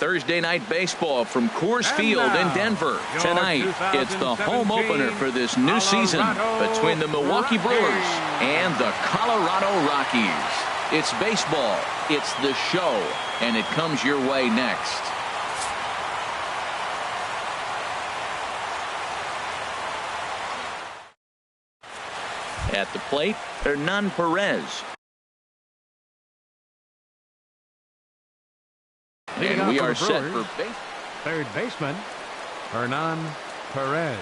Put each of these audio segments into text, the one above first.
Thursday night baseball from Coors Field in Denver. Tonight, it's the home opener for this new season between the Milwaukee Brewers and the Colorado Rockies. It's baseball, it's the show, and it comes your way next. At the plate, Hernan Perez. And we are set for third baseman, Hernan Perez.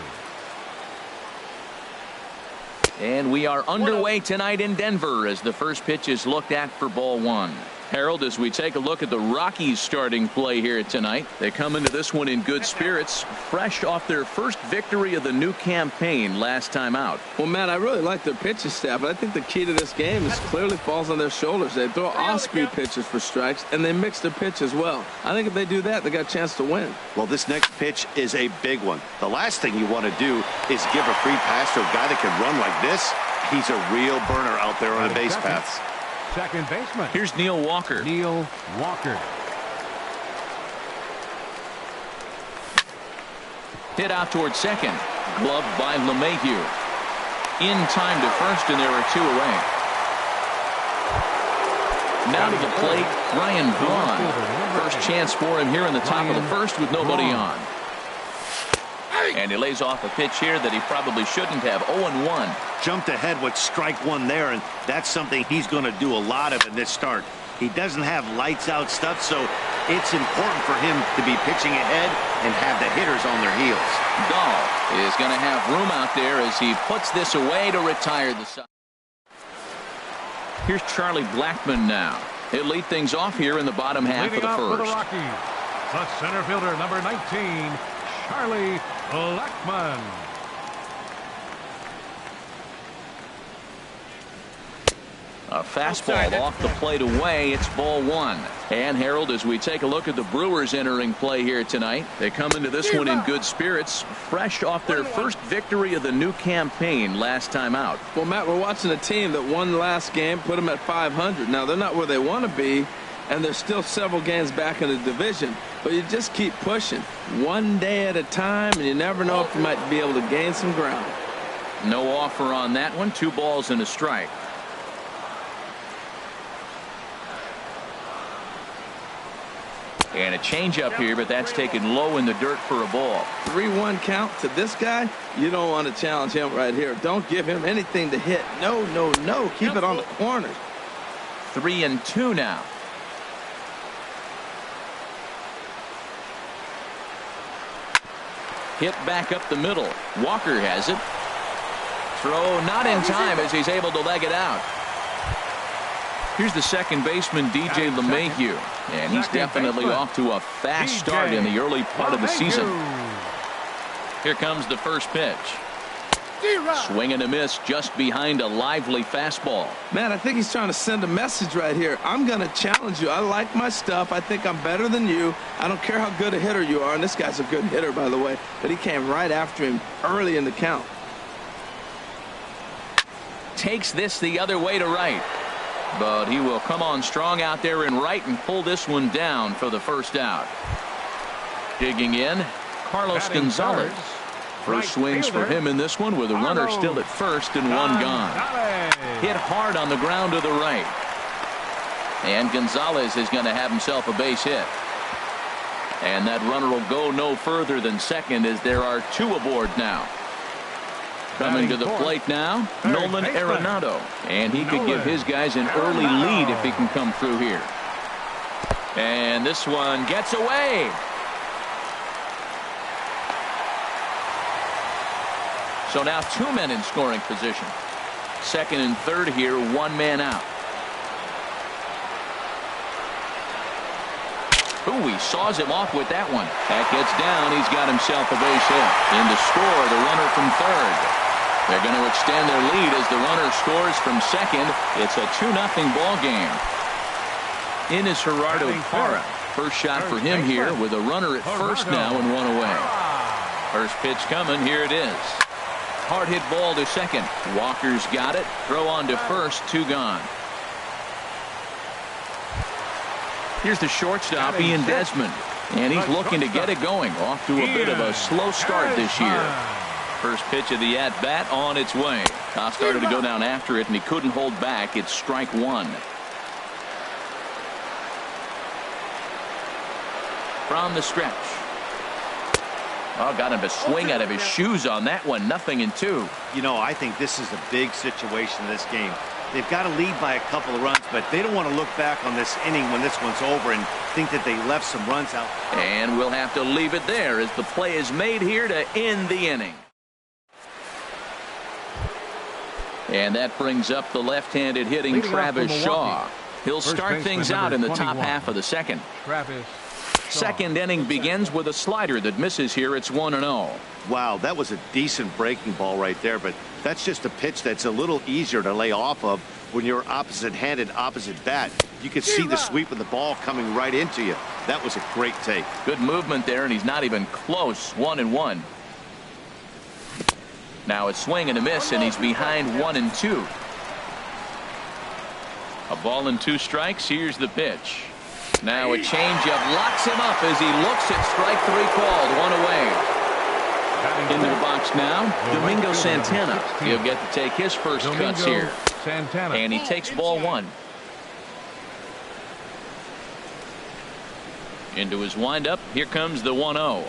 And we are underway tonight in Denver as the first pitch is looked at for ball one. Harold, as we take a look at the Rockies starting play here tonight, they come into this one in good spirits, fresh off their first victory of the new campaign last time out. Well, Matt, I really like their pitching staff, but I think the key to this game is clearly falls on their shoulders. They throw off-speed pitches for strikes, and they mix their pitch as well. I think if they do that, they got a chance to win. Well, this next pitch is a big one. The last thing you want to do is give a free pass to a guy that can run like this. He's a real burner out there on the base paths. Second baseman. Here's Neil Walker. Neil Walker. Hit out towards second. Gloved by LeMahieu. In time to first, and there are two away. Now to the plate, Ryan Braun. First chance for him here in the top of the first with nobody on. And he lays off a pitch here that he probably shouldn't have. 0-1. Jumped ahead with strike one there, and that's something he's going to do a lot of in this start. He doesn't have lights out stuff, so it's important for him to be pitching ahead and have the hitters on their heels. Dahl is going to have room out there as he puts this away to retire the side. Here's Charlie Blackmon now. He'll lead things off here in the bottom half of the first. For the Rockies, the center fielder, number 19, Charlie Blackmon. A fastball off the plate away. It's ball one. And Harold, as we take a look at the Brewers entering play here tonight, they come into this one in good spirits, fresh off their first victory of the new campaign last time out. Well, Matt, we're watching a team that won the last game, put them at 500. Now, they're not where they want to be, and they're still several games back in the division. But you just keep pushing one day at a time, and you never know if you might be able to gain some ground. No offer on that one. 2 balls and a strike. And a changeup here, but that's taken low in the dirt for a ball. 3-1 count to this guy. You don't want to challenge him right here. Don't give him anything to hit. No, no, no. Keep it on the corners. 3-2 now. Hit back up the middle. Walker has it. Throw not in time as he's able to leg it out. Here's the second baseman, DJ LeMahieu, and he's definitely off to a fast start in the early part of the season. Here comes the first pitch. Swing and a miss just behind a lively fastball. Man, I think he's trying to send a message right here. I'm going to challenge you. I like my stuff. I think I'm better than you. I don't care how good a hitter you are, and this guy's a good hitter, by the way, but he came right after him early in the count. Takes this the other way to right. But he will come on strong out there in right and pull this one down for the first out. Digging in, Carlos Gonzalez. First swings for him in this one with a runner still at first and one gone. Hit hard on the ground to the right. And Gonzalez is going to have himself a base hit. And that runner will go no further than second as there are 2 aboard now. Coming to the plate now, Nolan Arenado. And he could give his guys an early lead if he can come through here. And this one gets away. So now 2 men in scoring position. Second and third here, 1 man out. Ooh, he saws him off with that one. That gets down. He's got himself a base hit. In to score, the runner from third. They're going to extend their lead as the runner scores from second. It's a 2-0 ball game. In is Gerardo Parra. First shot for him here with a runner at first now and 1 away. First pitch coming. Here it is. Hard hit ball to second. Walker's got it. Throw on to first. 2 gone. Here's the shortstop, Ian Desmond. And he's looking to get it going. Off to a bit of a slow start this year. First pitch of the at-bat on its way. Haas started to go down after it, and he couldn't hold back. It's strike one. From the stretch. Oh, got him to swing out of his shoes on that one. 0-2. You know, I think this is a big situation in this game. They've got to lead by a couple of runs, but they don't want to look back on this inning when this one's over and think that they left some runs out. And we'll have to leave it there as the play is made here to end the inning. And that brings up the left-handed hitting Travis Shaw. He'll start things out in the top half of the second. Second inning begins with a slider that misses here. It's 1-0. Wow, that was a decent breaking ball right there, but that's just a pitch that's a little easier to lay off of when you're opposite-handed, opposite bat. You can see the sweep of the ball coming right into you. That was a great take. Good movement there, and he's not even close. 1-1. Now a swing and a miss, and he's behind 1-2. A ball and 2 strikes. Here's the pitch. Now a changeup locks him up as he looks at strike 3 called. 1 away. Into the box now, Domingo Santana. He'll get to take his first cuts here. And he takes ball 1. Into his windup. Here comes the 1-0.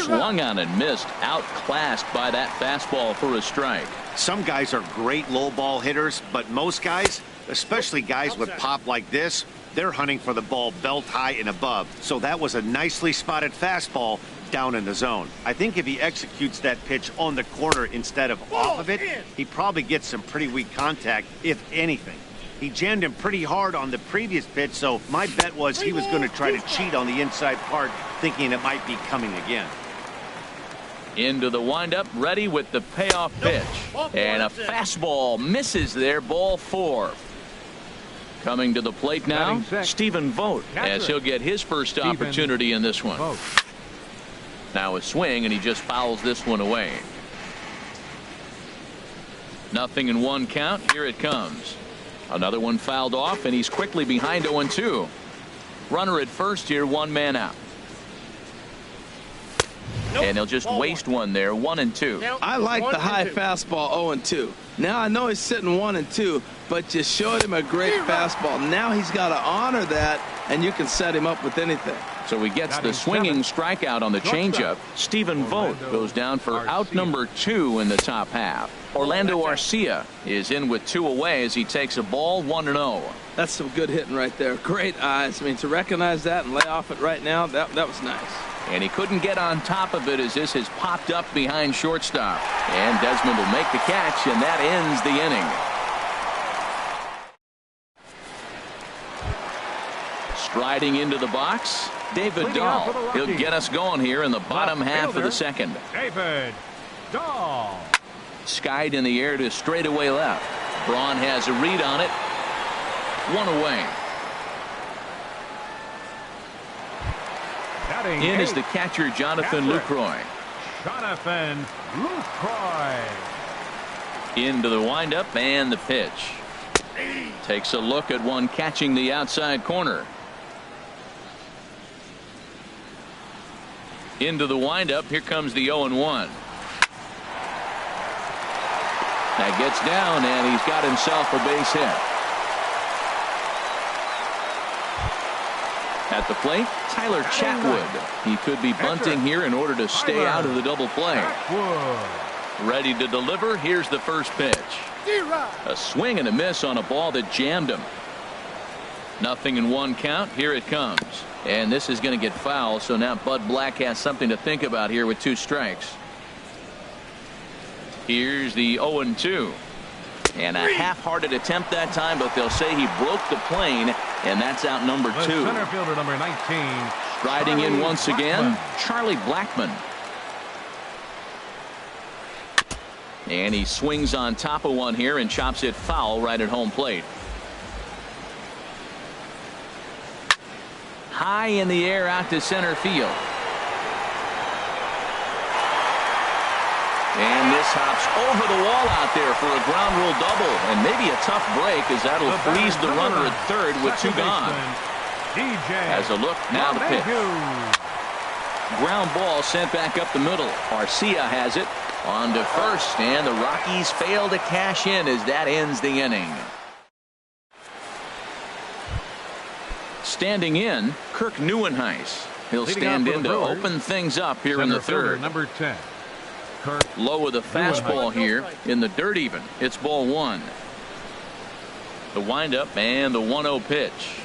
Swung on and missed. Outclassed by that fastball for a strike. Some guys are great low ball hitters, but most guys, especially guys with pop like this, they're hunting for the ball belt high and above. So that was a nicely spotted fastball down in the zone. I think if he executes that pitch on the corner instead of off of it, he probably gets some pretty weak contact, if anything. He jammed him pretty hard on the previous pitch, so my bet was he was going to try to cheat on the inside part, thinking it might be coming again. Into the windup, ready with the payoff pitch. And a fastball misses there, ball 4. Coming to the plate now, Stephen Vogt, as he'll get his first opportunity in this one. Now a swing, and he just fouls this one away. 0-1 count. Here it comes. Another one fouled off, and he's quickly behind 0-2. Runner at first here, 1 man out. And he'll just waste one there. 1-2. I like the high fastball 0-2. Now I know he's sitting 1-2, but you showed him a great fastball. Now he's got to honor that, and you can set him up with anything. So he gets the swinging strikeout on the changeup. Stephen Vogt goes down for out number 2 in the top half. Orlando Arcia is in with 2 away as he takes a ball. 1-0. That's some good hitting right there. Great eyes. I mean, to recognize that and lay off it right now, that was nice. And he couldn't get on top of it as this has popped up behind shortstop. And Desmond will make the catch, and that ends the inning. Striding into the box, David Dahl. He'll get us going here in the bottom half of the second. David Dahl. Skied in the air to straightaway left. Braun has a read on it. 1 away. In is the catcher, Jonathan Lucroy. Jonathan Lucroy. Into the windup and the pitch. Takes a look at one catching the outside corner. Into the windup. Here comes the 0-1. That gets down, and he's got himself a base hit. At the plate, Tyler Chatwood. He could be bunting here in order to stay out of the double play. Ready to deliver. Here's the first pitch. A swing and a miss on a ball that jammed him. 0-1 count. Here it comes. And this is going to get foul, so now Bud Black has something to think about here with 2 strikes. Here's the 0-2. And a half-hearted attempt that time, but they'll say he broke the plane, and that's out number 2. Center fielder number 19. Striding in once again, Charlie Blackmon. And he swings on top of one here and chops it foul right at home plate. High in the air out to center field. And this hops over the wall out there for a ground rule double, and maybe a tough break as that'll freeze the runner at third with 2 gone. DJ. Has a look, now the pitch. Ground ball sent back up the middle. Garcia has it on to first, and the Rockies fail to cash in as that ends the inning. Standing in, Kirk Neuenhuis. He'll stand in to open things up here in the third. Number 10. Low with a fastball here in the dirt even. It's ball one. The windup and the 1-0 pitch.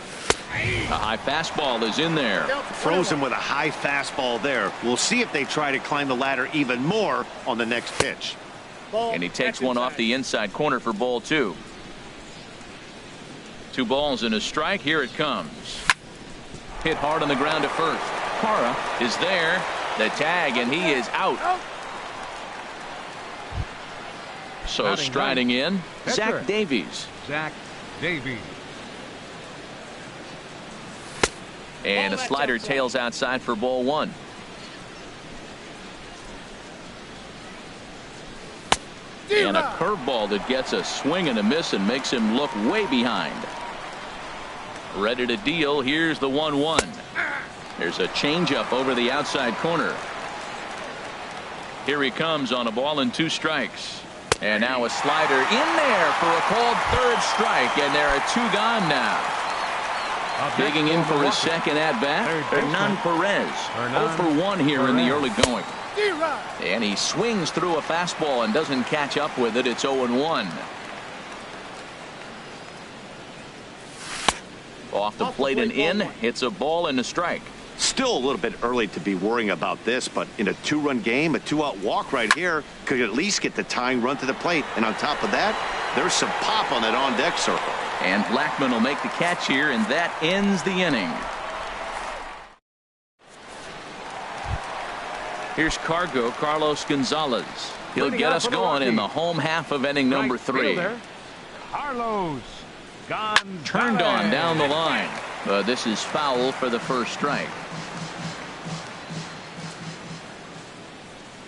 A high fastball is in there. Frozen with a high fastball there. We'll see if they try to climb the ladder even more on the next pitch. And he takes one off the inside corner for ball two. 2 balls and a strike. Here it comes. Hit hard on the ground to first. Parra is there. The tag, and he is out. So striding in, Zach Davies. Zach Davies. And a slider tails outside for ball one. And a curveball that gets a swing and a miss and makes him look way behind. Ready to deal. Here's the 1-1. There's a changeup over the outside corner. Here he comes on a ball and 2 strikes. And now a slider in there for a called third strike, and there are 2 gone now. Digging in for his second at bat, Hernan Perez. 0 for 1 here in the early going. And he swings through a fastball and doesn't catch up with it. It's 0-1. Off the plate and in. It's a ball and a strike. Still a little bit early to be worrying about this, but in a 2-run game, a 2-out walk right here could at least get the tying run to the plate. And on top of that, there's some pop on that on-deck circle. And Blackman will make the catch here, and that ends the inning. Here's Carlos Gonzalez. He'll get us going in the home half of inning number 3. Carlos Gonzalez. Turned on down the line. This is foul for the first strike.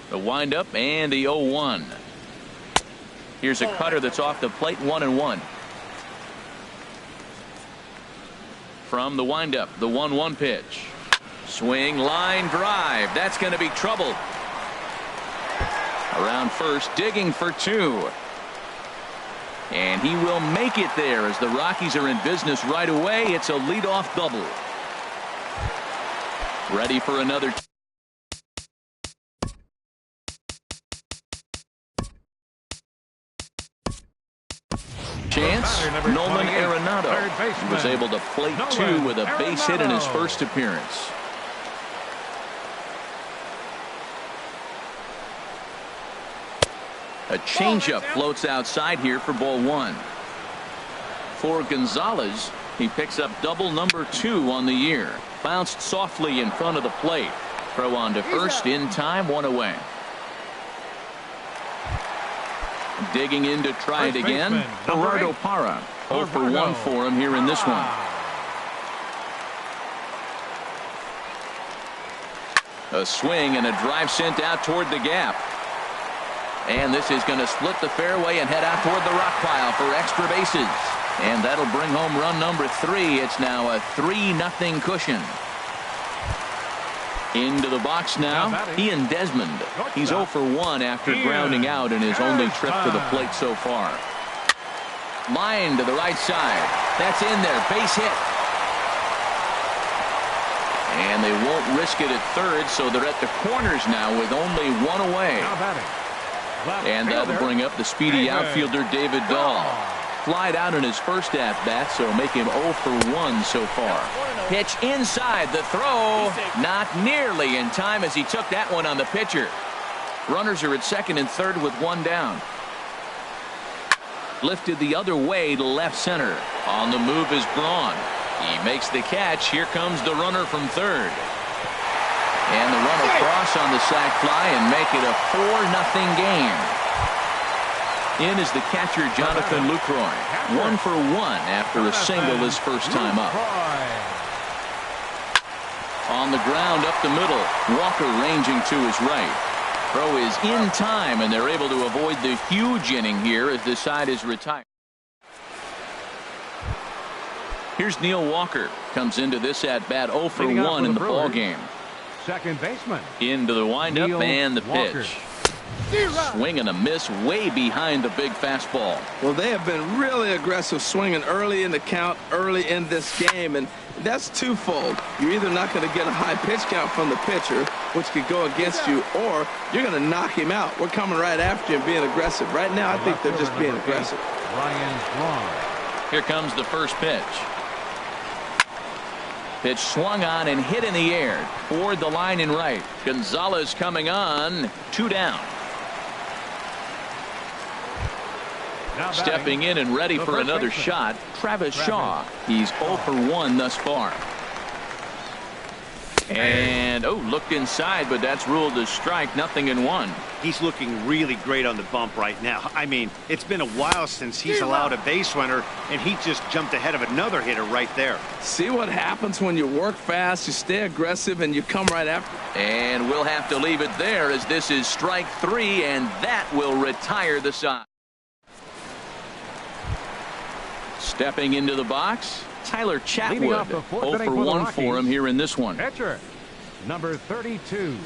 The windup and the 0-1. Here's a cutter that's off the plate, 1-1. From the windup, the 1-1 pitch. Swing, line drive. That's going to be trouble. Around first, digging for 2. And he will make it there as the Rockies are in business right away. It's a leadoff double. Ready for another. Chance, Nolan Arenado. He was able to plate 2 with a base hit in his first appearance. A changeup floats outside here for ball 1. For Gonzalez, he picks up double number 2 on the year. Bounced softly in front of the plate. Throw on to first in time, 1 away. Digging in to try it again, Gerardo Parra. 0 for 1 for him here in this one. A swing and a drive sent out toward the gap. And this is going to split the fairway and head out toward the rock pile for extra bases. And that'll bring home run number 3. It's now a 3-0 cushion. Into the box now, Ian Desmond. He's 0 for 1 after grounding out in his only trip to the plate so far. Line to the right side. That's in there. Base hit. And they won't risk it at third, so they're at the corners now with only 1 away. And that'll bring up the speedy outfielder David Dahl. Flied out in his first at-bat, so make him 0 for 1 so far. Pitch inside, the throw not nearly in time as he took that one on the pitcher. Runners are at second and third with 1 down. Lifted the other way to left center. On the move is Braun. He makes the catch. Here comes the runner from third. And the run across on the sac fly and make it a 4-0 game. In is the catcher Jonathan Lucroy. 1 for 1 after a single his first time up. On the ground up the middle. Walker ranging to his right. Throw is in time, and they're able to avoid the huge inning here as the side is retired. Here's Neil Walker. Comes into this at-bat 0 for 1 in the ball game. Second baseman. Into the windup and the Walker. pitch. Swing and a miss way behind the big fastball. Well, they have been really aggressive swinging early in the count, early in this game, and that's twofold. You're either not going to get a high pitch count from the pitcher, which could go against you, or you're going to knock him out. We're coming right after you and being aggressive. Right now, I think they're just being aggressive. Ryan Braun. Here comes the first pitch. Pitch swung on and hit in the air toward the line in right. Gonzalez coming on. 2 down. Now Stepping in and ready for another shot, Travis Shaw. He's 0 for 1 thus far. And, looked inside, but that's ruled as strike, 0-1. He's looking really great on the bump right now. I mean, it's been a while since he's allowed a base runner, and he just jumped ahead of another hitter right there. See what happens when you work fast, you stay aggressive, and you come right after. And we'll have to leave it there as this is strike 3, and that will retire the side. Stepping into the box, Tyler Chatwood. 0 for 1 for him here in this one. Pitcher, number 32.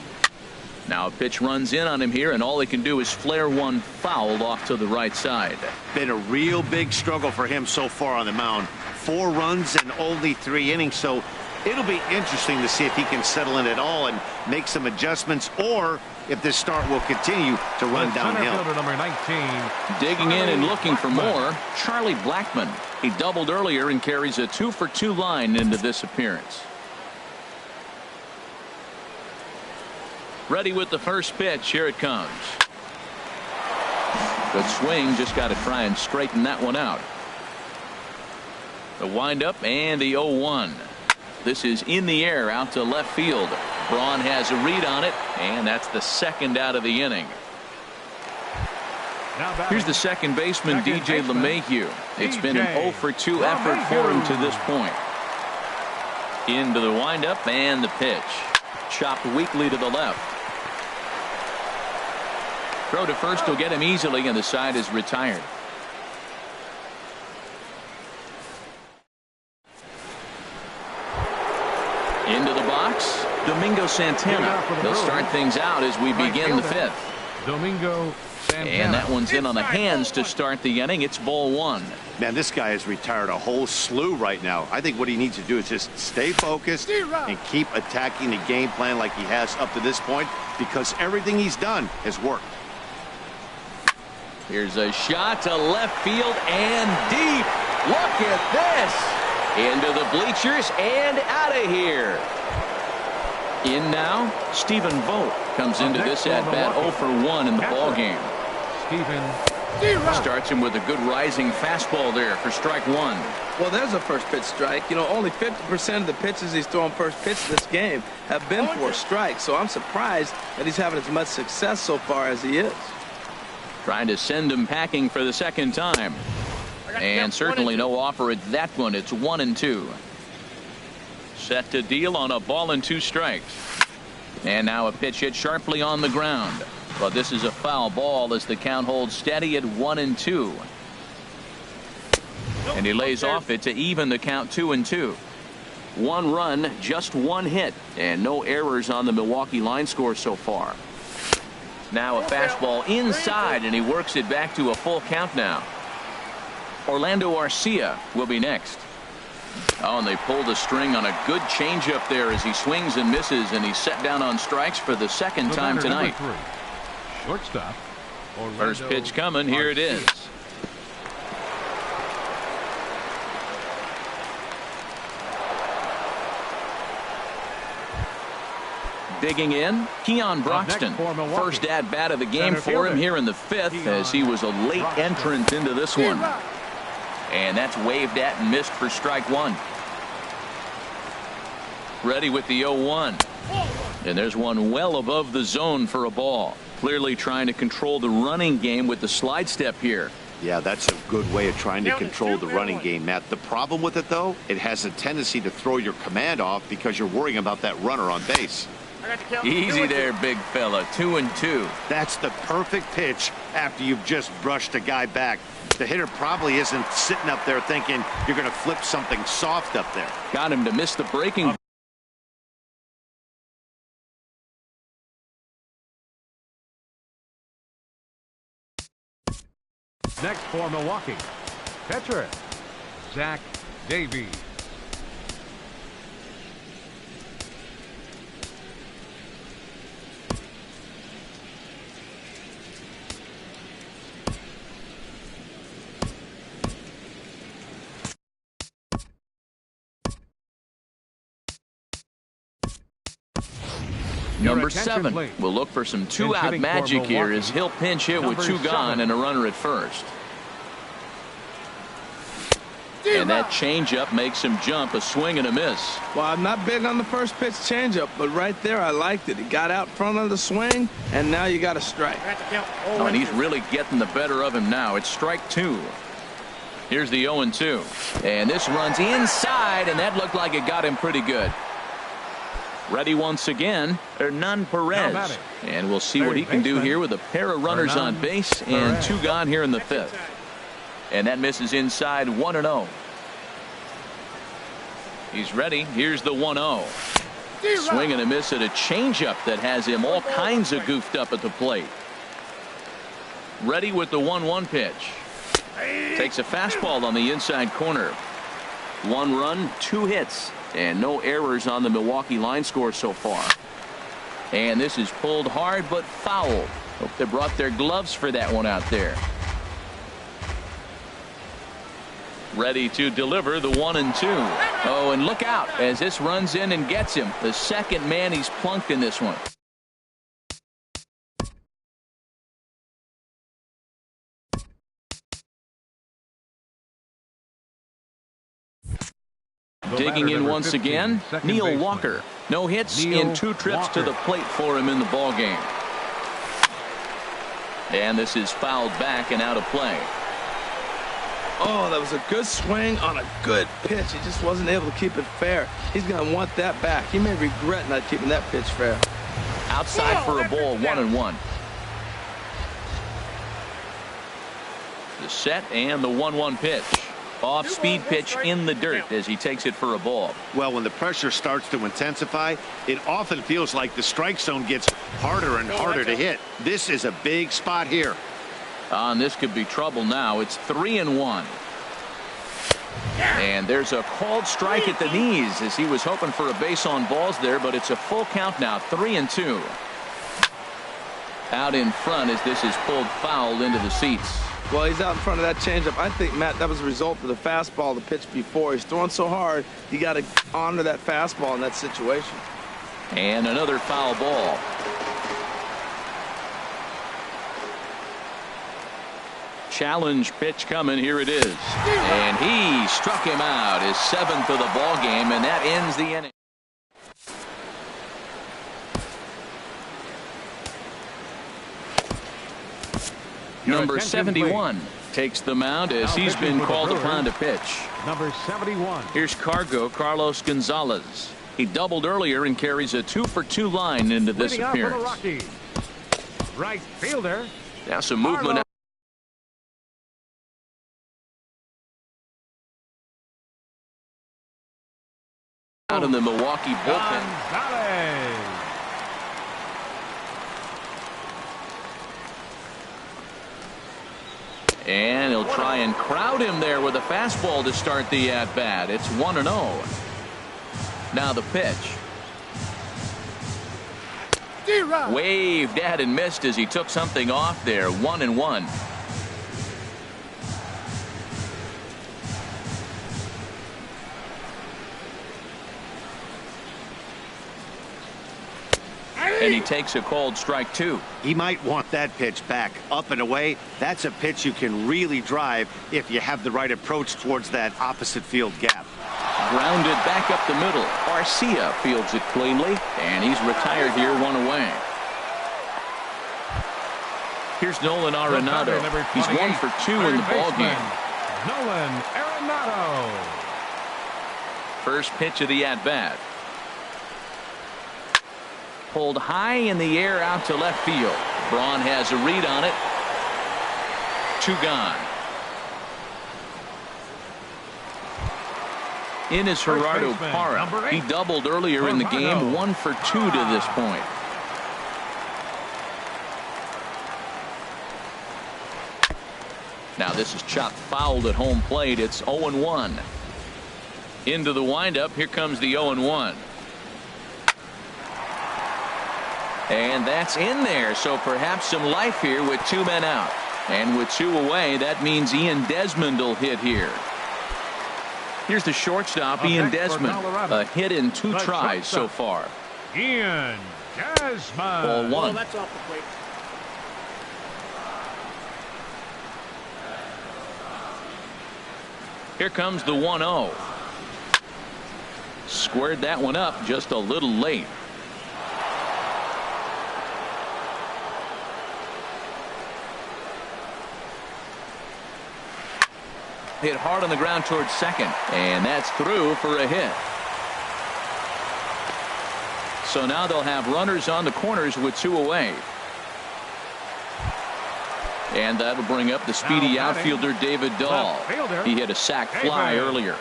Now a pitch runs in on him here, and all he can do is flare one foul off to the right side. Been a real big struggle for him so far on the mound. 4 runs and only 3 innings, so it'll be interesting to see if he can settle in at all and make some adjustments, or if this start will continue to run downhill. Number 19. Digging in and looking for more, Charlie Blackmon. He doubled earlier and carries a 2 for 2 line into this appearance. Ready with the first pitch. Here it comes. Good swing. Just got to try and straighten that one out. The windup and the 0-1. This is in the air out to left field. Braun has a read on it, and that's the second out of the inning. Here's the second baseman, DJ LeMahieu. It's been an 0 for 2 effort for him to this point. Into the windup and the pitch. Chopped weakly to the left. Throw to first will get him easily, and the side is retired. Into the box, Domingo Santana. He'll start things out as we begin the 5th. Domingo Santana. And that one's in on the hands to start the inning. It's ball 1. Man, this guy has retired a whole slew right now. I think what he needs to do is just stay focused and keep attacking the game plan like he has up to this point, because everything he's done has worked. Here's a shot to left field and deep. Look at this. Into the bleachers and out of here. In now, Stephen Vogt comes into this at-bat 0 for 1 in the ball game. Starts him with a good rising fastball there for strike 1. Well, there's a first pitch strike. You know, only 50% of the pitches he's throwing first pitch this game have been for strikes, so I'm surprised that he's having as much success so far as he is. Trying to send him packing for the second time. And certainly no offer at that one. It's 1-2. Set to deal on a ball and 2 strikes. And now a pitch hit sharply on the ground. But this is a foul ball as the count holds steady at 1-2. And he lays off it to even the count 2-2. 1 run, just 1 hit, and no errors on the Milwaukee line score so far. Now a fastball inside, and he works it back to a full count now. Orlando Arcia will be next. Oh, and they pulled a string on a good changeup there as he swings and misses, and he's set down on strikes for the second time tonight. Shortstop. First pitch coming. Here it is. Digging in, Keon Broxton. First at-bat of the game for him here in the 5th, as he was a late entrant into this one. And that's waved at and missed for strike 1. Ready with the 0-1. And there's one well above the zone for a ball. Clearly trying to control the running game with the slide step here. Yeah, that's a good way of trying to control the running game, Matt. The problem with it, though, it has a tendency to throw your command off because you're worrying about that runner on base. Easy there, big fella. 2-2. That's the perfect pitch after you've just brushed a guy back. The hitter probably isn't sitting up there thinking you're going to flip something soft up there. Got him to miss the breaking. Next for Milwaukee, pitcher, Zach Davies. Number 7 will look for some two-out magic here as he'll pinch hit with 2 gone and a runner at first. And that changeup makes him jump, a swing and a miss. Well, I'm not big on the first pitch changeup, but right there I liked it. He got out front of the swing, and now you got a strike. Oh, and he's really getting the better of him now. It's strike 2. Here's the 0-2. And this runs inside, and that looked like it got him pretty good. Ready once again, Hernan Perez. And we'll see what he can do here with a pair of runners on base and 2 gone here in the 5th. And that misses inside 1-0. He's ready. Here's the 1-0. Swing and a miss at a changeup that has him all kinds of goofed up at the plate. Ready with the 1-1 pitch. Takes a fastball on the inside corner. 1 run, 2 hits, and no errors on the Milwaukee line score so far. And this is pulled hard but foul. Hope they brought their gloves for that one out there. Ready to deliver the 1-2. Oh, and look out as this runs in and gets him. The second man he's plunked in this one. Digging in once again, Neil Walker. No hits in 2 trips to the plate for him in the ballgame. And this is fouled back and out of play. Oh, that was a good swing on a good pitch. He just wasn't able to keep it fair. He's going to want that back. He may regret not keeping that pitch fair. Outside for a ball, 1-1. The set and the 1-1 pitch. Off-speed pitch in the dirt as he takes it for a ball. Well, when the pressure starts to intensify, it often feels like the strike zone gets harder and harder to hit. This is a big spot here. And this could be trouble now. It's 3-1. And there's a called strike at the knees as he was hoping for a base on balls there, but it's a full count now, 3-2. Out in front as this is pulled foul into the seats. Well, he's out in front of that changeup. I think, Matt, that was a result of the fastball, the pitch before. He's throwing so hard, you got to honor that fastball in that situation. And another foul ball. Challenge pitch coming. Here it is. And he struck him out, his 7th of the ball game, and that ends the inning. Number 71 takes the mound as he's been called upon to pitch. Number 71. Here's Carlos Gonzalez. He doubled earlier and carries a 2-for-2 line into this appearance. Right fielder. Now some movement out in the Milwaukee bullpen. And he'll try and crowd him there with a fastball to start the at-bat. It's 1-0. Now the pitch. Waved at and missed as he took something off there. 1-1. And he takes a called strike 2. He might want that pitch back up and away. That's a pitch you can really drive if you have the right approach towards that opposite field gap. Grounded back up the middle. Garcia fields it cleanly, and he's retired here, 1 away. Here's Nolan Arenado. He's 1 for 2 in the ballgame. Nolan Arenado. First pitch of the at-bat. Pulled high in the air out to left field. Braun has a read on it. 2 gone. in is Gerardo Parra. He doubled earlier in the game, 1 for 2 to this point. Now this is chopped fouled at home plate. It's 0-1. Into the windup. Here comes the 0-1. And that's in there. So perhaps some life here with 2 men out. And with 2 away, that means Ian Desmond will hit here. Here's the shortstop, Ian Desmond. A hit in 2 tries so far. Ian Desmond. Ball 1. Oh, that's off the plate. Here comes the 1-0. Squared that one up just a little late. Hit hard on the ground towards second, and that's through for a hit. So now they'll have runners on the corners with 2 away. And that'll bring up the speedy outfielder David Dahl. He hit a sac fly earlier.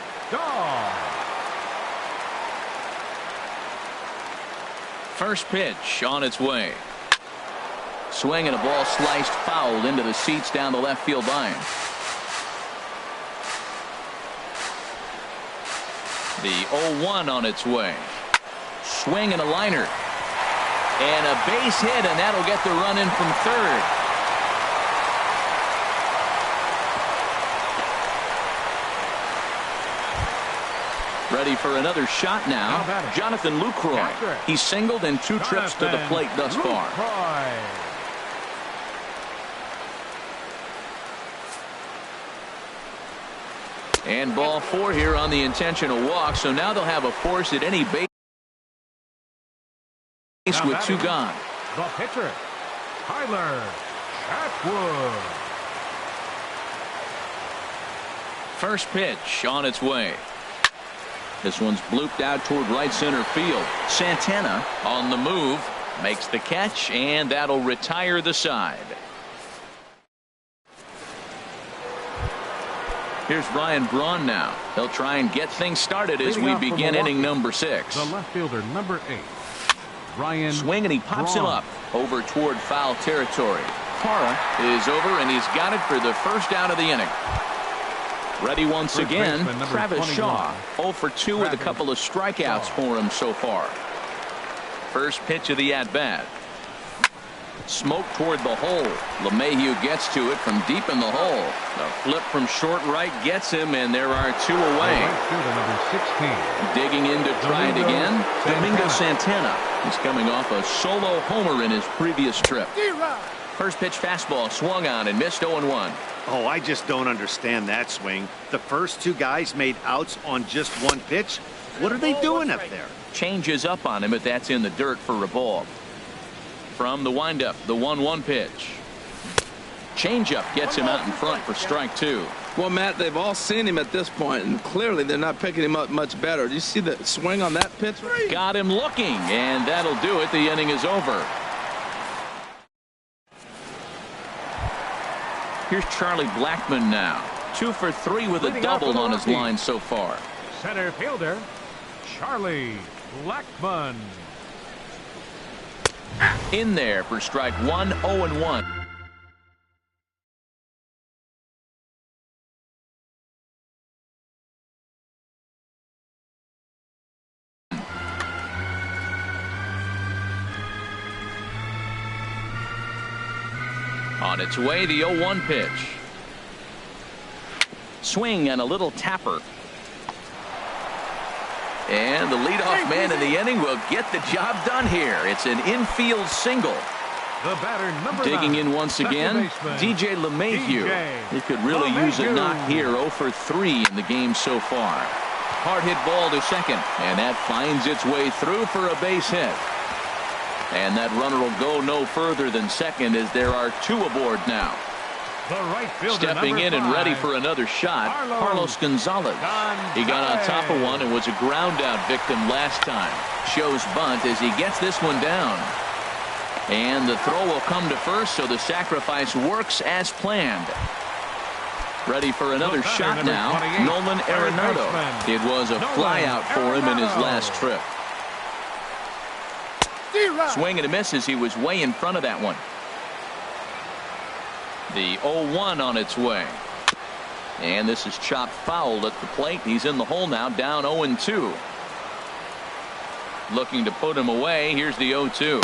First pitch on its way. Swing and a ball sliced foul into the seats down the left field line. The 0-1 on its way. Swing and a liner. And a base hit, and that'll get the run in from third. Ready for another shot now. Jonathan Lucroy. He's singled in 2 trips to the plate thus far. And ball 4 here on the intentional walk. So now they'll have a force at any base with 2 gone. The pitcher, Tyler Chatwood. First pitch on its way. This one's blooped out toward right center field. Santana on the move, makes the catch, and that'll retire the side. Here's Ryan Braun now. He'll try and get things started as we begin inning number 6. The left fielder, number 8, Ryan. Swing, and he pops him up over toward foul territory. Parra is over, and he's got it for the first out of the inning. Ready once again, Travis Shaw. 0 for 2 with a couple of strikeouts for him so far. First pitch of the at-bat. Smoke toward the hole. LeMahieu gets to it from deep in the hole. The flip from short right gets him, and there are 2 away. Digging in to try it again, Domingo Santana. He's coming off a solo homer in his previous trip. First pitch fastball swung on and missed 0-1. Oh, I just don't understand that swing. The first 2 guys made outs on just 1 pitch. What are they doing up there? Changes up on him if that's in the dirt for a ball. From the windup, the 1-1 pitch. Changeup gets him out in front for strike 2. Well, Matt, they've all seen him at this point, and clearly they're not picking him up much better. Do you see the swing on that pitch? Got him looking, and that'll do it. The inning is over. Here's Charlie Blackmon now. 2 for 3 with a double on his line so far. Center fielder, Charlie Blackmon. In there for strike 1, 0-1. On its way, the 0-1 pitch. Swing and a little tapper. And the leadoff man in the inning will get the job done here. It's an infield single. The batter, number Digging 9, in once again, DJ LeMahieu. He could really use a knock here. 0 for 3 in the game so far. Hard hit ball to second, and that finds its way through for a base hit. And that runner will go no further than second as there are 2 aboard now. The right fielder, stepping in and 5, ready for another shot, Carlos Gonzalez. He got on top of one and was a ground out victim last time. Shows bunt as he gets this one down. And the throw will come to first, so the sacrifice works as planned. Ready for another shot now. Nolan Arenado. It was a flyout for him in his last trip. Swing and a miss as he was way in front of that one. The 0-1 on its way. And this is chopped foul at the plate. He's in the hole now, down 0-2. Looking to put him away. Here's the 0-2.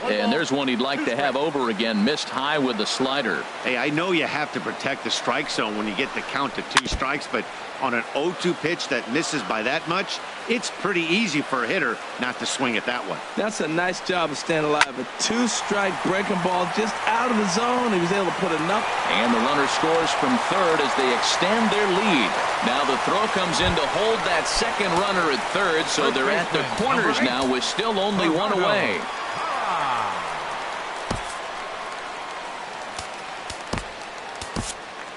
And there's one he'd like to have over again. Missed high with the slider. Hey, I know you have to protect the strike zone when you get the count to 2 strikes, but on an 0-2 pitch that misses by that much, it's pretty easy for a hitter not to swing at that one. That's a nice job of staying alive. A 2-strike breaking ball just out of the zone. He was able to put enough. And the runner scores from third as they extend their lead. Now the throw comes in to hold that second runner at third, so they're at the corners now with still only one away.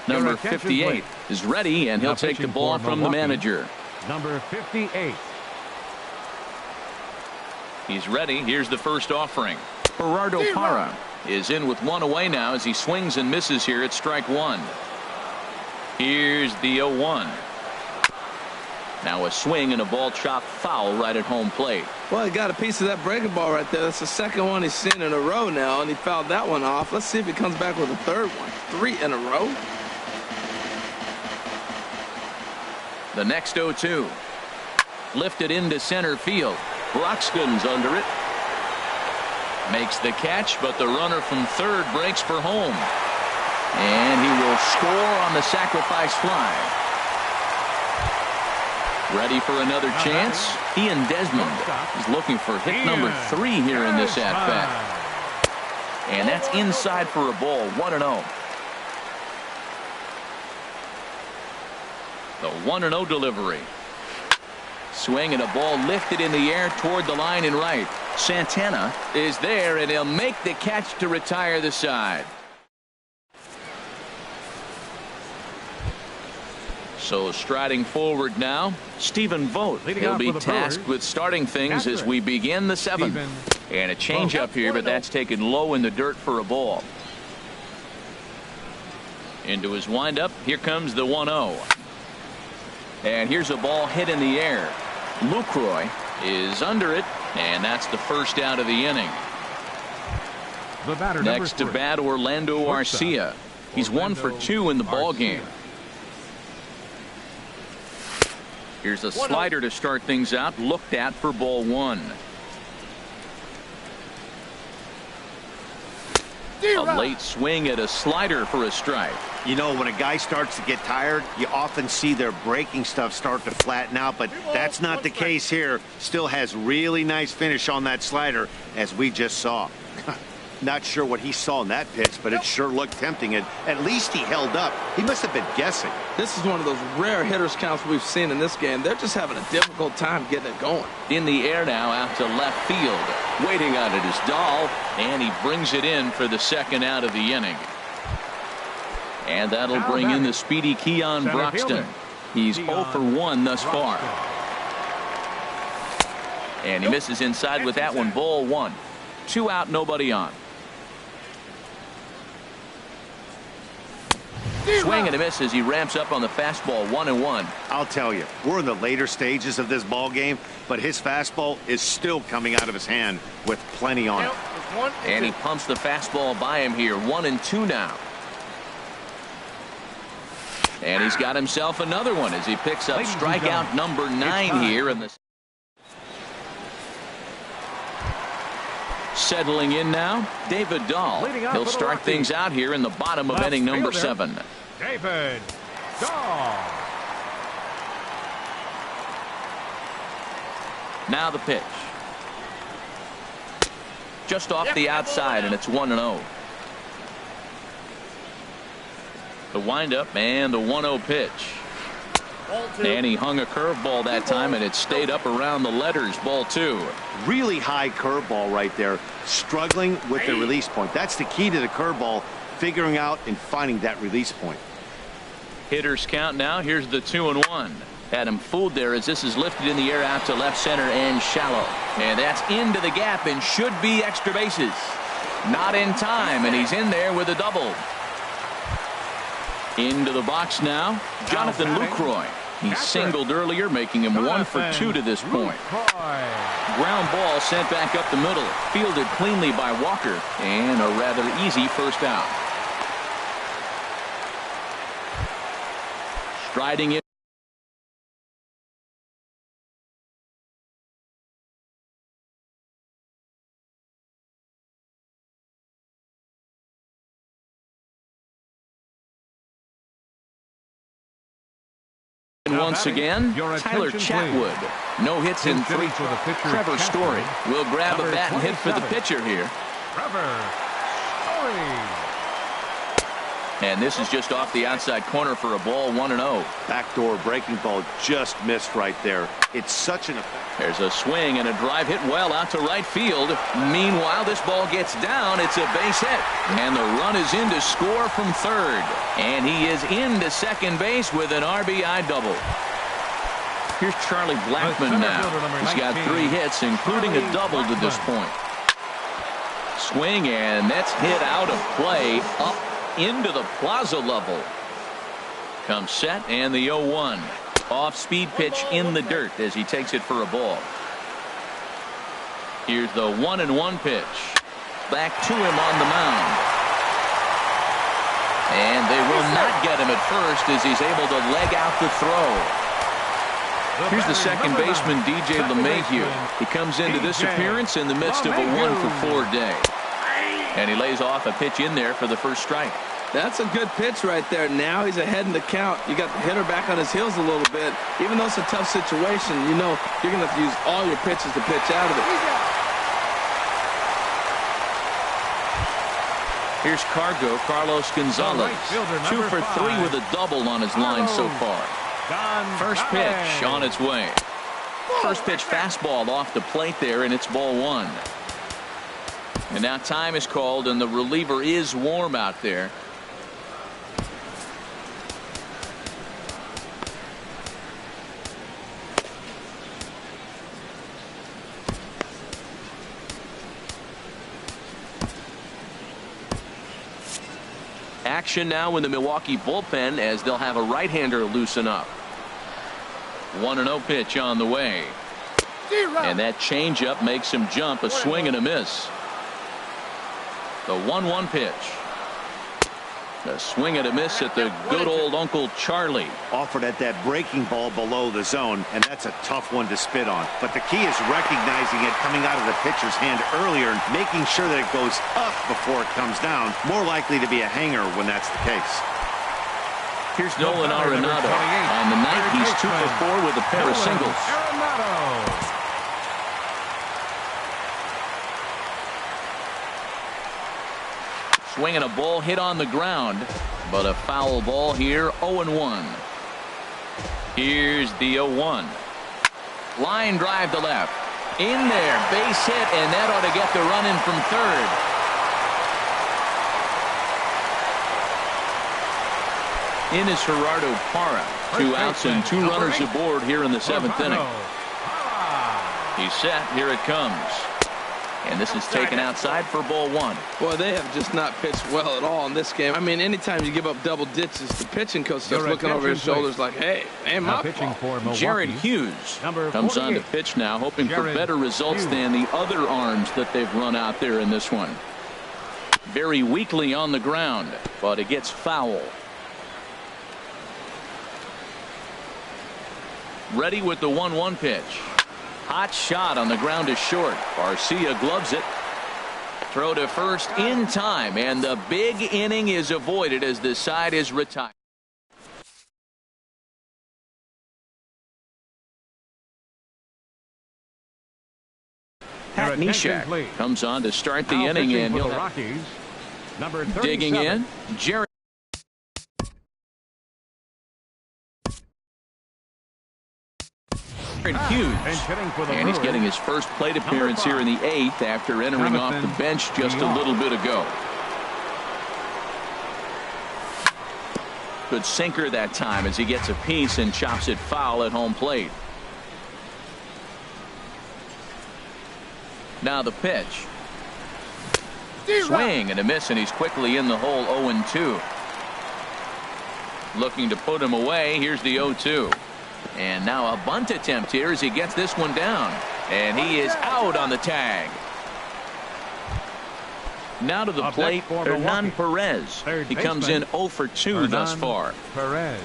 Number 58 is ready, and he'll take the ball from the manager. Number 58. He's ready. Here's the first offering. Gerardo Parra is in with one away now as he swings and misses here at strike one. Here's the 0-1. Now a swing and a ball chopped foul right at home plate. Well, he got a piece of that breaking ball right there. That's the second one he's seen in a row now, and he fouled that one off. Let's see if he comes back with a third one. 3 in a row. The next 0-2. Lifted into center field. Broxton's under it. Makes the catch, but the runner from third breaks for home. And he will score on the sacrifice fly. Ready for another chance. Ian Desmond is looking for hit number 3 here in this at-bat. And that's inside for a ball. 1-0. The 1-0 delivery. Swing and a ball lifted in the air toward the line and right. Santana is there, and he'll make the catch to retire the side. So striding forward now, Stephen Vogt. He'll be tasked with starting things as we begin the 7th. And a changeup here, but that's taken low in the dirt for a ball. Into his windup. Here comes the 1-0. And here's a ball hit in the air. Lucroy is under it, and that's the first out of the inning. Next to bat, Orlando Arcia. He's 1 for 2 in the ball game. Here's a slider to start things out, looked at for ball 1. A late swing at a slider for a strike. You know, when a guy starts to get tired, you often see their breaking stuff start to flatten out, but that's not the case here. Still has really nice finish on that slider, as we just saw. Not sure what he saw in that pitch, but it sure looked tempting. And at least he held up. He must have been guessing. This is one of those rare hitters counts we've seen in this game. They're just having a difficult time getting it going. In the air now out to left field. Waiting on it is Dahl, and he brings it in for the second out of the inning. And that'll bring in the speedy Keon Broxton. He's 0 for 1 thus far. And he misses inside with that one. Ball 1. 2 out, nobody on. Swing and a miss as he ramps up on the fastball. 1-1. I'll tell you, we're in the later stages of this ball game, but his fastball is still coming out of his hand with plenty on it. And he pumps the fastball by him here. 1-2 now. And he's got himself another one as he picks up strikeout number 9 here in the. Settling in now, David Dahl. He'll start things out here in the bottom of inning number 7. David Dahl. Now the pitch. Just off the outside, and it's 1-0. The windup and the 1-0 pitch. And he hung a curveball that time, and it stayed up around the letters. Ball 2. Really high curveball right there. Struggling with the release point. That's the key to the curveball, figuring out and finding that release point. Hitters count now. Here's the 2-1. Had him fooled there as this is lifted in the air out to left center and shallow. And that's into the gap and should be extra bases. Not in time, and he's in there with a double. Into the box now, Jonathan Lucroy. He singled earlier, making him 1 for 2 to this point. Ground ball sent back up the middle, fielded cleanly by Walker, and a rather easy first out. Striding in. Once again, Tyler Chatwood. No hits in 3. Trevor Story will grab a bat and hit for the pitcher here. Trevor Story. And this is just off the outside corner for a ball, 1-0. Backdoor breaking ball just missed right there. It's such an effect. There's a swing and a drive hit well out to right field. Meanwhile, this ball gets down. It's a base hit. And the run is in to score from third. And he is into second base with an RBI double. Here's Charlie Blackmon now. He's got 3 hits, including a double to this point. Swing, and that's hit out of play up into the plaza level. Comes set, and the 0-1. Off-speed pitch in the dirt as he takes it for a ball. Here's the 1-1 pitch. Back to him on the mound. And they will not get him at first as he's able to leg out the throw. Here's the second baseman, DJ LeMahieu. He comes into this appearance in the midst of a 1-for-4 day. And he lays off a pitch in there for the first strike. That's a good pitch right there. Now he's ahead in the count. You got the hitter back on his heels a little bit. Even though it's a tough situation, you know you're going to have to use all your pitches to pitch out of it. Here's Carlos Gonzalez. 2 for 3 with a double on his line so far. First pitch on its way. First pitch fastball off the plate there, and it's ball 1. And now time is called, and the reliever is warm out there. Action now in the Milwaukee bullpen as they'll have a right-hander loosen up. 1-0 pitch on the way. And that changeup makes him jump. A swing and a miss. The 1-1 pitch. A swing and a miss at the good old Uncle Charlie. Offered at that breaking ball below the zone, and that's a tough one to spit on. But the key is recognizing it coming out of the pitcher's hand earlier and making sure that it goes up before it comes down. More likely to be a hanger when that's the case. Here's Nolan Arenado. On the night, he's 2 for 4 with a pair of singles. Swinging a ball hit on the ground, but a foul ball here. 0-1. Here's the 0-1. Line drive to left. In there, base hit, and that ought to get the run in from third. In is Gerardo Parra. 2 outs and 2 runners aboard here in the 7th inning. He's set. Here it comes. And this is taken outside for ball 1. Boy, they have just not pitched well at all in this game. I mean, anytime you give up double ditches, the pitching coach starts looking over his shoulders like, hey, ain't my fault. Jared Hughes comes on to pitch now, hoping for better results than the other arms that they've run out there in this one. Very weakly on the ground, but it gets foul. Ready with the 1-1 pitch. Hot shot on the ground is short. Garcia gloves it. Throw to first in time, and the big inning is avoided as the side is retired. Pat Neshek comes on to start the inning, and he'll digging in. Jerry Hughes, and he's getting his first plate appearance here in the 8th after entering off the bench just a little bit ago. Good sinker that time as he gets a piece and chops it foul at home plate. Now the pitch. Swing and a miss, and he's quickly in the hole. 0-2. Looking to put him away. Here's the 0-2. And now a bunt attempt here as he gets this one down. And he is out on the tag. Now to the plate, Hernan Perez. He comes in 0 for 2 thus far. Perez.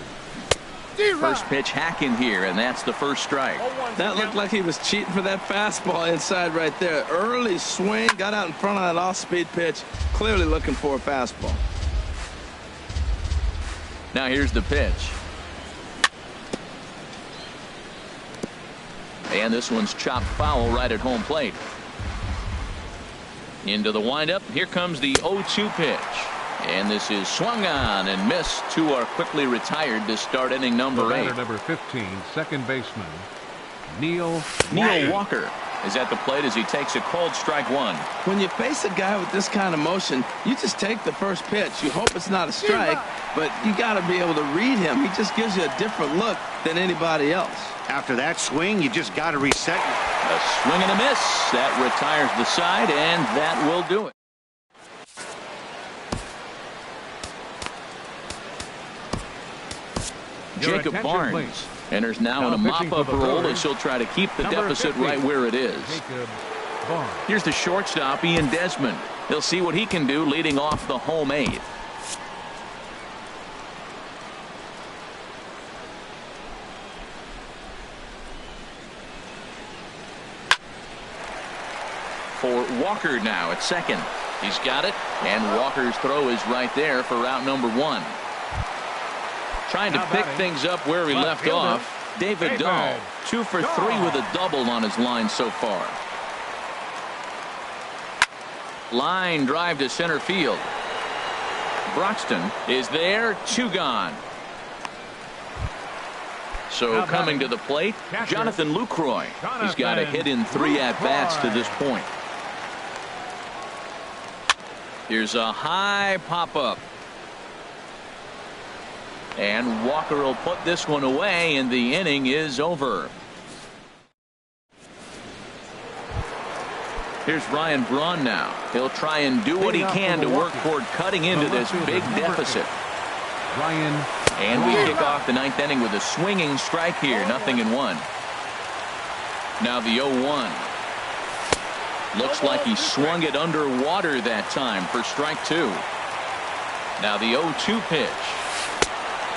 First pitch hacking here, and that's the first strike. That looked like he was cheating for that fastball inside right there. Early swing, got out in front of that off-speed pitch. Clearly looking for a fastball. Now here's the pitch. And this one's chopped foul right at home plate. Into the windup. Here comes the 0-2 pitch. And this is swung on and missed. Two are quickly retired to start inning number 8. Number 15, second baseman, Neil Walker is at the plate as he takes a called strike one. When you face a guy with this kind of motion, you just take the first pitch. You hope it's not a strike, but you got to be able to read him. He just gives you a different look than anybody else. After that swing, you just got to reset. A swing and a miss. That retires the side, and that will do it. Jacob Barnes enters now in a mop-up role as he'll try to keep the deficit right where it is. Here's the shortstop, Ian Desmond. He'll see what he can do leading off the home 8th. For Walker now at second. He's got it, and Walker's throw is right there for route number 1. Trying to pick things up where he left off. David Dahl, 2 for 3 with a double on his line so far. Line drive to center field. Broxton is there, 2 gone. So coming to the plate, Jonathan Lucroy. He's got a hit in 3 at-bats to this point. Here's a high pop-up. And Walker will put this one away, and the inning is over. Here's Ryan Braun now. He'll try and do what he can to work toward cutting into this big deficit. And we kick off the 9th inning with a swinging strike here. 0-1. Now the 0-1. Looks like he swung it underwater that time for strike 2. Now the 0-2 pitch.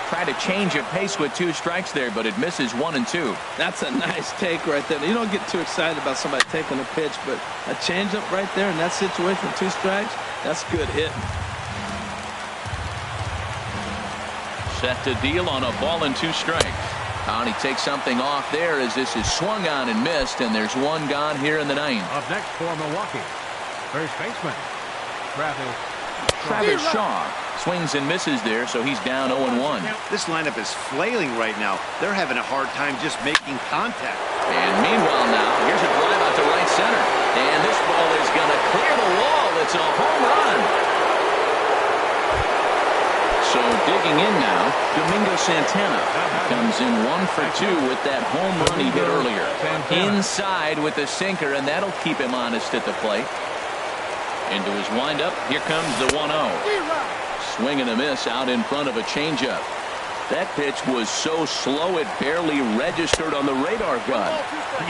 Try to change a pace with 2 strikes there, but it misses 1 and 2. That's a nice take right there. You don't get too excited about somebody taking a pitch, but a changeup right there in that situation with 2 strikes, that's good hitting. Set to deal on a ball and 2 strikes. And he takes something off there as this is swung on and missed, and there's 1 gone here in the 9th. Up next for Milwaukee, first baseman, Travis Shaw swings and misses there, so he's down 0-1. This lineup is flailing right now. They're having a hard time just making contact. And meanwhile now, here's a drive out to right center. And this ball is going to clear the wall. It's a home run. So digging in now, Domingo Santana comes in 1 for 2 with that home run he hit earlier. Inside with the sinker, and that'll keep him honest at the plate. Into his windup, here comes the 1-0. Swing and a miss out in front of a changeup. That pitch was so slow it barely registered on the radar gun.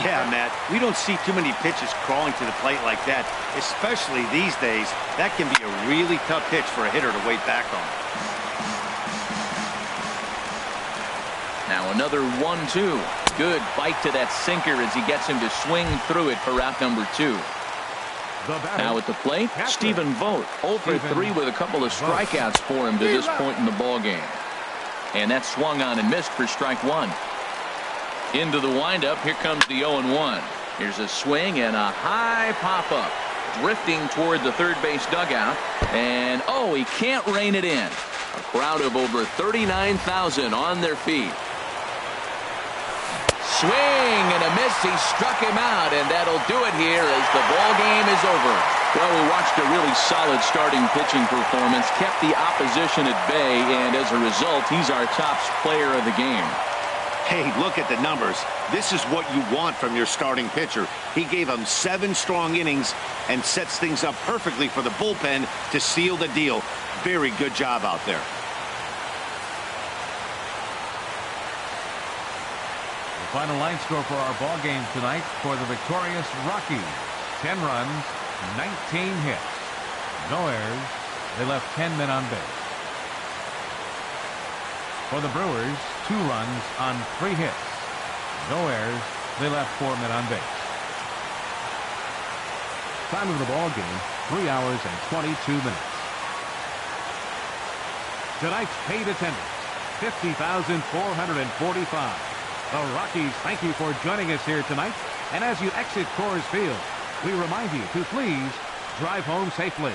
Yeah, Matt, we don't see too many pitches crawling to the plate like that, especially these days. That can be a really tough pitch for a hitter to wait back on. Now another 1-2. Good bite to that sinker as he gets him to swing through it for route number 2. Now at the plate, Stephen Vogt, 0 for 3 with a couple of strikeouts for him to this point in the ballgame. And that swung on and missed for strike 1. Into the windup, here comes the 0-1. Here's a swing and a high pop-up. Drifting toward the third base dugout. And, oh, he can't rein it in. A crowd of over 39,000 on their feet. Swing and a miss. He struck him out, and that'll do it here as the ball game is over. Well, we watched a really solid starting pitching performance, kept the opposition at bay, and as a result, he's our top player of the game. Hey, look at the numbers. This is what you want from your starting pitcher. He gave them 7 strong innings and sets things up perfectly for the bullpen to seal the deal. Very good job out there. Final line score for our ball game tonight for the victorious Rockies: 10 runs, 19 hits. No errors. They left 10 men on base. For the Brewers, 2 runs on 3 hits. No errors. They left 4 men on base. Time of the ball game, 3 hours and 22 minutes. Tonight's paid attendance, 50,445. The Rockies thank you for joining us here tonight. And as you exit Coors Field, we remind you to please drive home safely.